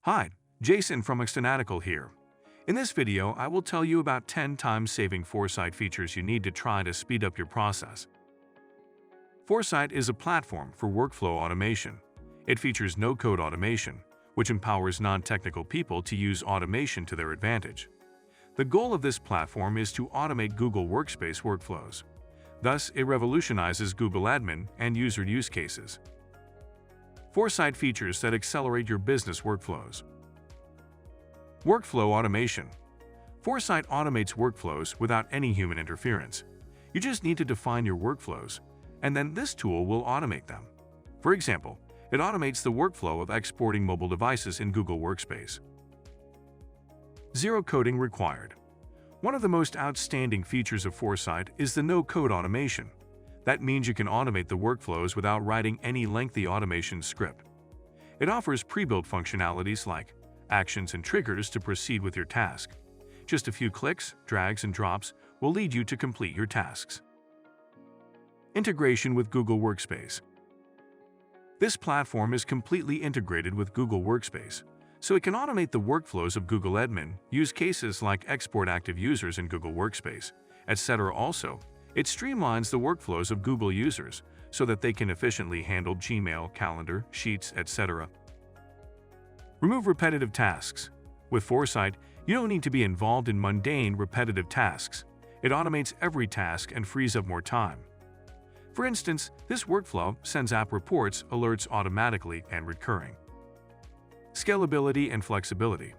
Hi, Jason from xFanatical here. In this video, I will tell you about 10 time-saving foresight features you need to try to speed up your process. Foresight is a platform for workflow automation. It features no-code automation, which empowers non-technical people to use automation to their advantage. The goal of this platform is to automate Google Workspace workflows. Thus, it revolutionizes Google admin and user use cases. Foresight features that accelerate your business workflows. Workflow automation. Foresight automates workflows without any human interference. You just need to define your workflows, and then this tool will automate them. For example, it automates the workflow of exporting mobile devices in Google Workspace. Zero coding required. One of the most outstanding features of Foresight is the no-code automation. That means you can automate the workflows without writing any lengthy automation script. It offers pre-built functionalities like actions and triggers to proceed with your task. Just a few clicks, drags, and drops will lead you to complete your tasks. Integration with Google Workspace. This platform is completely integrated with Google Workspace, so it can automate the workflows of Google admin, use cases like export active users in Google Workspace, etc. Also, it streamlines the workflows of Google users so that they can efficiently handle Gmail, Calendar, Sheets, etc. Remove repetitive tasks. With Foresight, you don't need to be involved in mundane, repetitive tasks. It automates every task and frees up more time. For instance, this workflow sends app reports, alerts automatically and recurring. Scalability and flexibility.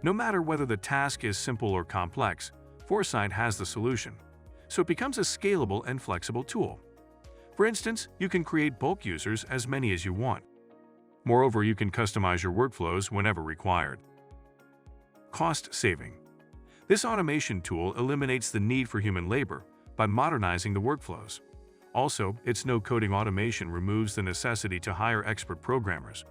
No matter whether the task is simple or complex, Foresight has the solution, so it becomes a scalable and flexible tool. For instance, you can create bulk users as many as you want. Moreover, you can customize your workflows whenever required. Cost saving. This automation tool eliminates the need for human labor by modernizing the workflows. Also, its no-coding automation removes the necessity to hire expert programmers.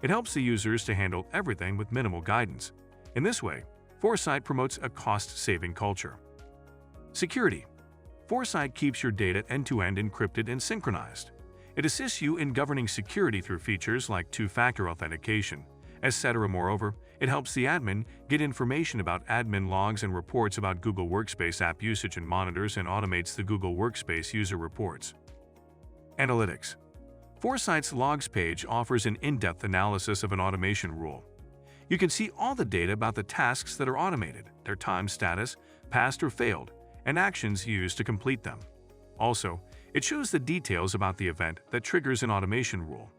It helps the users to handle everything with minimal guidance. In this way, Foresight promotes a cost-saving culture. Security. Foresight keeps your data end-to-end encrypted and synchronized. It assists you in governing security through features like two-factor authentication, etc. Moreover, it helps the admin get information about admin logs and reports about Google Workspace app usage and monitors and automates the Google Workspace user reports. Analytics. Foresight's Logs page offers an in-depth analysis of an automation rule. You can see all the data about the tasks that are automated, their time status, passed or failed, and actions used to complete them. Also, it shows the details about the event that triggers an automation rule.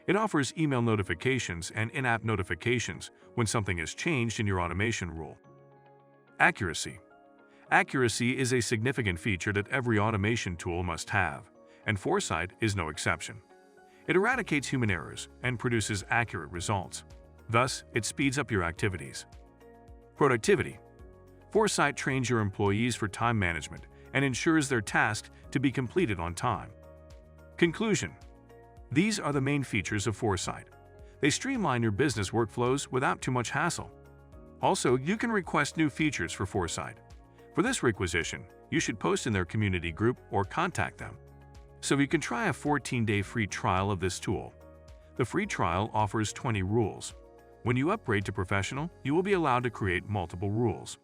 It offers email notifications and in-app notifications when something has changed in your automation rule. Accuracy. Accuracy is a significant feature that every automation tool must have, and Foresight is no exception. It eradicates human errors and produces accurate results. Thus, it speeds up your activities. Productivity. Foresight trains your employees for time management and ensures their tasks to be completed on time. Conclusion. These are the main features of Foresight. They streamline your business workflows without too much hassle. Also, you can request new features for Foresight. For this requisition, you should post in their community group or contact them. So you can try a 14-day free trial of this tool. The free trial offers 20 rules. When you upgrade to professional, you will be allowed to create multiple rules.